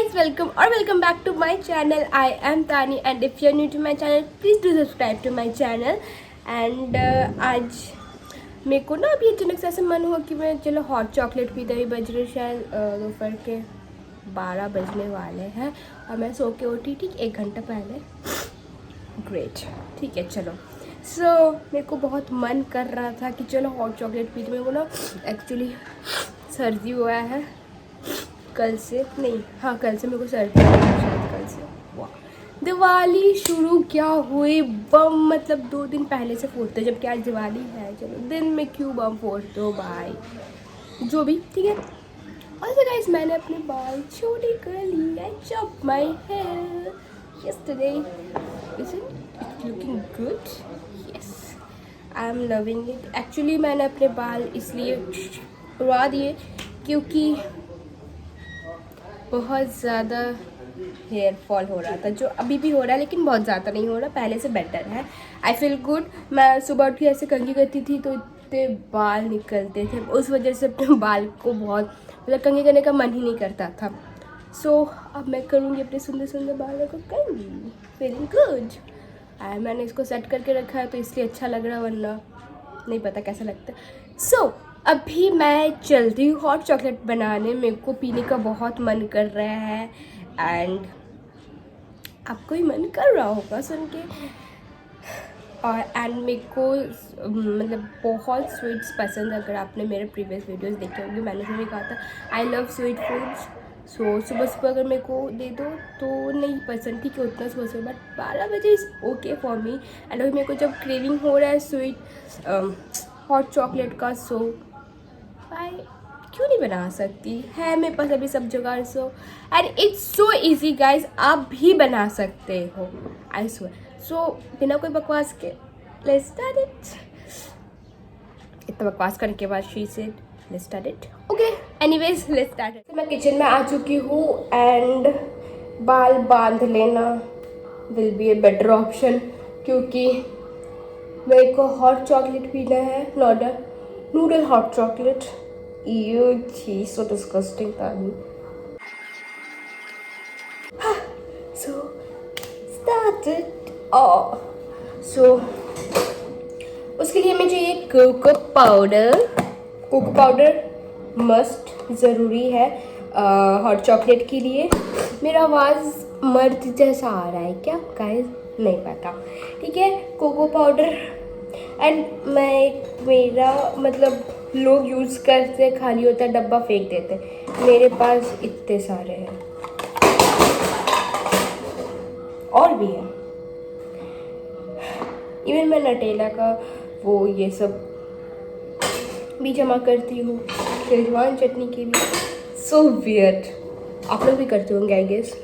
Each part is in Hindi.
guys, welcome back to my channel. I am Tani and if you're new to my channel, please do subscribe to my channel. And आज मेरे को ना अभी अचानक से ऐसा मन हुआ कि मैं चलो हॉट चॉकलेट पीते ही बज रहे शायद दोपहर के 12 बजने वाले हैं और मैं सो के उठी ठीक 1 घंटा पहले। ग्रेट, ठीक है चलो। मेरे को बहुत मन कर रहा था कि चलो हॉट चॉकलेट पीते। मेरे को ना एक्चुअली सर्दी हुआ है कल से, नहीं हाँ कल से मेरे को सर्दी हुआ है, शायद कल से। वाह, दिवाली शुरू क्या हुई, बम मतलब 2 दिन पहले से फोड़ते जबकि आज दिवाली है। चलो दिन में क्यों बम फोड़ते हो भाई, जो भी ठीक है। और गाइस मैंने अपने बाल छोटे कर लिए। I chop my hair yesterday. Isn't it looking good? Yes, I am loving it. Actually मैंने अपने बाल इसलिए उड़ा दिए क्योंकि बहुत ज़्यादा हेयर फॉल हो रहा था, जो अभी भी हो रहा है लेकिन बहुत ज़्यादा नहीं हो रहा, पहले से बेटर है। I feel good. मैं सुबह उठ के ऐसे कंघी करती थी तो इतने बाल निकलते थे, उस वजह से अपने बाल को बहुत मतलब कंघी करने का मन ही नहीं करता था। अब मैं करूँगी अपने सुंदर सुंदर बालों को कंघी। Feeling good. मैंने इसको सेट करके रखा है तो इसलिए अच्छा लग रहा है, वरना नहीं पता कैसा लगता है। अभी मैं चलती हूँ हॉट चॉकलेट बनाने। मेरे को पीने का बहुत मन कर रहा है एंड आपको भी मन कर रहा होगा सुन के। और मेरे को मतलब बहुत स्वीट्स पसंद है। अगर आपने मेरे प्रीवियस वीडियोस देखे होंगे मैंने उसमें कहा था आई लव स्वीट फूड्स। सुबह सुबह अगर मेरे को दे दो तो नहीं पसंद, ठीक है उतना सुबह सुबह, बट 12 बजे is okay for me. And अभी मेरे को जब क्रेविंग हो रहा है स्वीट हॉट चॉकलेट का, भाई क्यों नहीं बना सकती है। मेरे पास अभी सब जुगाड़ and it's so easy guys, आप भी बना सकते हो आई स्वेयर। बिना कोई बकवास के लेट्स स्टार्ट इट। इतना बकवास करने के बाद she said let's start it. Okay anyways let's start it. मैं किचन में आ चुकी हूँ एंड बाल बांध लेना will be a better option क्योंकि मेरे को हॉट चॉकलेट पीना है, not a noodle hot chocolate. Ew, geez, so disgusting, Tani. So, started. उसके लिए हमें चाहिए cocoa powder. Cocoa powder must ज़रूरी है हॉट चॉकलेट के लिए। मेरा आवाज़ मर्द जैसा आ रहा है क्या गाइस, नहीं पता, ठीक है। कोको पाउडर एंड मेरा मतलब लोग यूज़ करते खाली होता है डब्बा फेंक देते, मेरे पास इतने सारे हैं और भी है। इवन मैं नटेला का वो ये सब भी जमा करती हूँ, शेजवान चटनी के भी। सो वियर्ड, आप लोग भी करते होंगे आई गेस,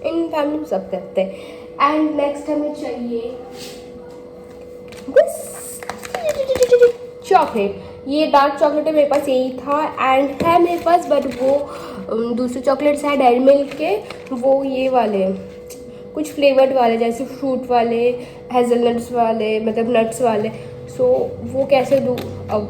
इन फैमिली में सब करते हैं। एंड नेक्स्ट हमें चाहिए चॉकलेट। ये डार्क चॉकलेट है, मेरे पास यही था एंड है मेरे पास, बट वो दूसरे चॉकलेट्स हैं डेयरी मिल्क के, वो ये वाले कुछ फ्लेवर्ड वाले जैसे फ्रूट वाले, हेज़लनट्स वाले, मतलब नट्स वाले। वो कैसे दूँ, अब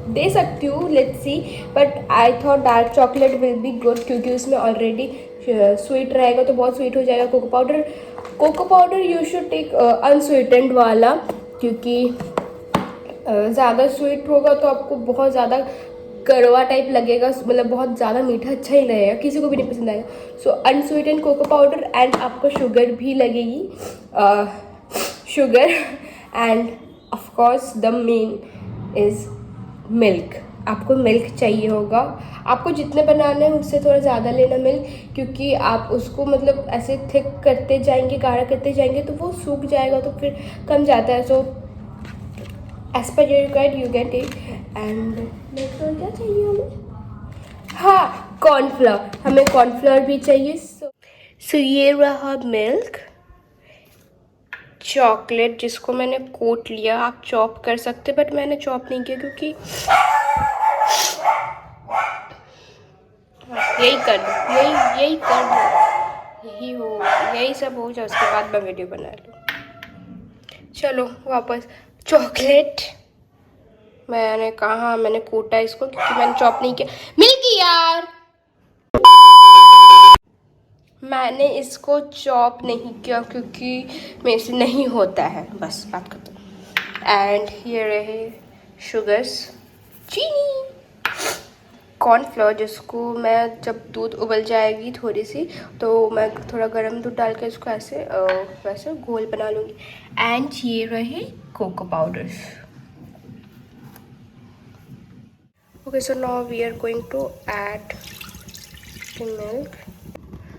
दे सकती हूँ, let's see. But I thought dark chocolate will be good क्योंकि उसमें ऑलरेडी स्वीट रहेगा तो बहुत स्वीट हो जाएगा। Cocoa powder you should take unsweetened वाला क्योंकि ज़्यादा स्वीट होगा तो आपको बहुत ज़्यादा कड़वा टाइप लगेगा, मतलब बहुत ज़्यादा मीठा अच्छा ही लगेगा, किसी को भी नहीं पसंद आएगा। अनस्वीटेंड कोको पाउडर एंड आपको शुगर भी लगेगी, sugar end of course the main is milk. आपको मिल्क चाहिए होगा, आपको जितने बनाने हैं उससे थोड़ा ज़्यादा लेना मिल्क क्योंकि आप उसको मतलब ऐसे थिक करते जाएंगे, गाढ़ा करते जाएंगे तो वो सूख जाएगा तो फिर कम जाता है। As per your required you can take. And next और क्या चाहिए हमें, हाँ कॉर्नफ्लावर, हमें कॉर्नफ्लावर भी चाहिए। सो ये रहा मिल्क, चॉकलेट जिसको मैंने कोट लिया, आप चॉप कर सकते बट मैंने चॉप नहीं किया क्योंकि यही कर लो, यही सब हो जाए उसके बाद मैं वीडियो बना लूँ। चलो वापस चॉकलेट मैंने कहा, मैंने कोटा इसको क्योंकि मैंने चॉप नहीं किया। मिल गई यार, मैंने इसको चॉप नहीं किया क्योंकि मेरे से नहीं होता है, बस बात करते हैं। एंड ये रहे शुगर्स, चीनी, कॉर्नफ्लोर, जिसको मैं जब दूध उबल जाएगी थोड़ी सी तो मैं थोड़ा गर्म दूध डाल के इसको ऐसे वैसे घोल बना लूँगी। एंड ये रहे cocoa powders. Okay, so now we are going to add the milk.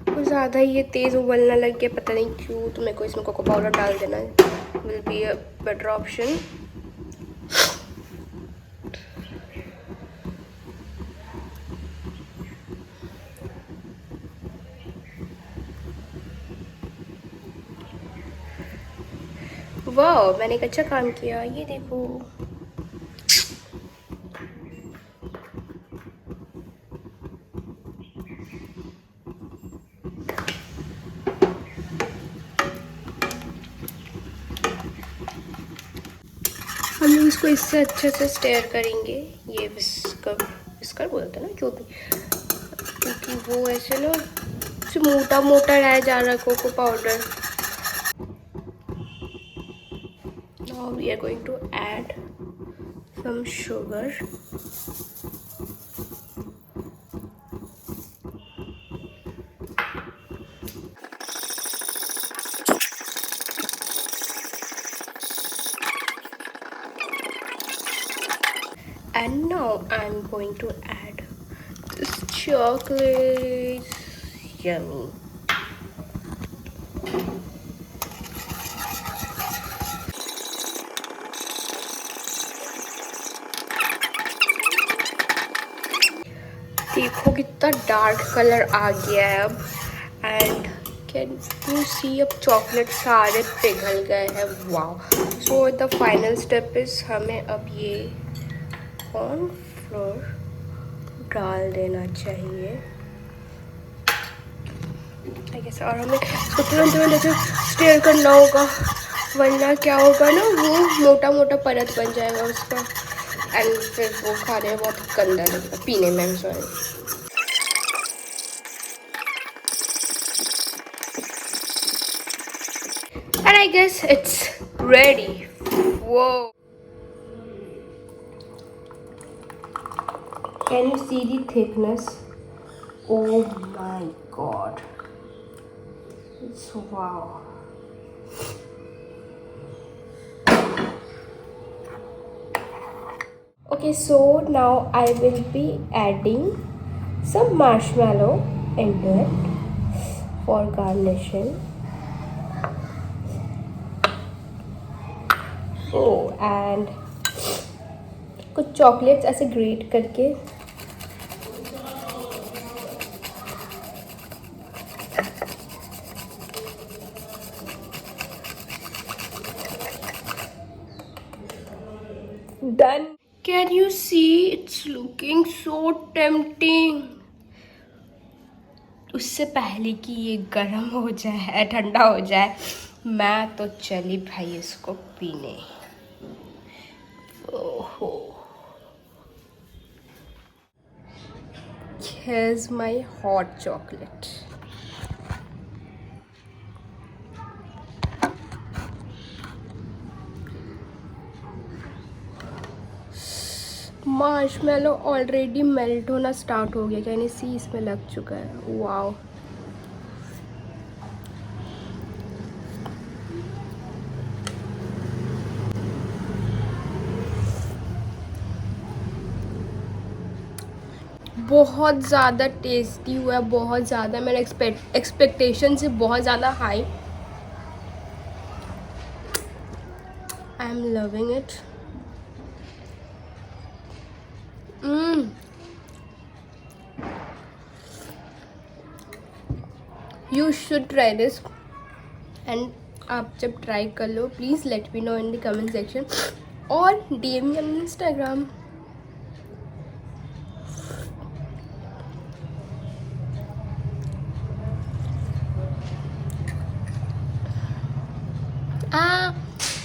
कुछ ज़्यादा ये तेज़ उबलने लग गया, पता नहीं क्यों, तो मेरे को इसमें कोको पाउडर डाल देना will be a better option. वाह, मैंने एक अच्छा काम किया, ये देखो। हम लोग इसको इससे अच्छे से स्टेयर करेंगे। ये विस्कर, विस्कर बोलते हैं ना, जो भी, क्योंकि वो ऐसे ना मोटा मोटा रह जा रहा है cocoa powder. Now we are going to add some sugar, and now I'm going to add this chocolate. Yummy. देखो कितना डार्क कलर आ गया है अब। एंड कैन यू सी, अब चॉकलेट सारे पिघल गए हैं। वाह। So the final step is, हमें अब ये कॉर्नफ्लोर डाल देना चाहिए, आई गेस। और हमें इसको तुरंत ऐसे स्टेयर करना होगा, वरना क्या होगा ना, वो मोटा मोटा परत बन जाएगा उसका, एंड फिर वो खाने में बहुत गंदा लगेगा, पीने में। I'm sorry. And I guess it's ready. Whoa. Can you see the thickness? Oh my god. It's wow. Okay, so now I will be adding some marshmallow into it for garnishing. Oh, and कुछ चॉकलेट्स ऐसे ग्रेट करके done. Can you see? It's looking so tempting. उससे पहले कि ये गर्म हो जाए, ठंडा हो जाए, मैं तो चली भाई इसको पीने। ओहो, here's my hot chocolate. Marshmallow already melt होना स्टार्ट हो गया, कैन यू सी, इसमें लग चुका है। वाओ, बहुत ज़्यादा टेस्टी हुआ है, बहुत ज़्यादा। मेरा एक्सपेक्टेशन से बहुत ज़्यादा high. I am loving it. You should try this, and आप जब ट्राई कर लो please let me know in the comment section और DM मी ऑन इंस्टाग्राम।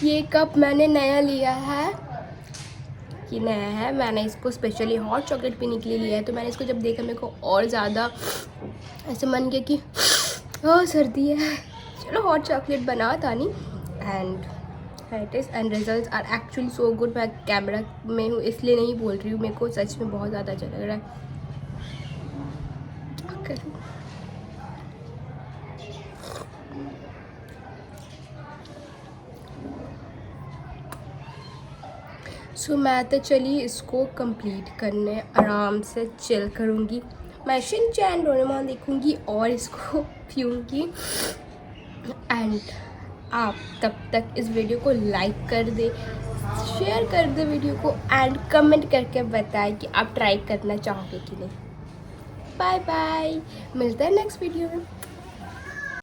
ये कप मैंने नया लिया है, ये नया है, मैंने इसको स्पेशली हॉट चॉकलेट पीने के लिए लिया है। तो मैंने इसको जब देखा मेरे को और ज़्यादा ऐसे मन किया कि ओह सर्दी है, चलो हॉट चॉकलेट बना था नहीं। And it is and results are actually so good. मैं कैमरा में हूँ इसलिए नहीं बोल रही हूँ, मेरे को सच में बहुत ज़्यादा अच्छा लग रहा है। सो मैं तो चली इसको कंप्लीट करने, आराम से चिल करूँगी, मैं शिनचैन डोरेमोन देखूँगी और इसको पीऊँगी। एंड आप तब तक इस वीडियो को लाइक कर दे, शेयर कर दे वीडियो को, एंड कमेंट करके बताएं कि आप ट्राई करना चाहोगे कि नहीं। बाय बाय, मिलते हैं नेक्स्ट वीडियो में।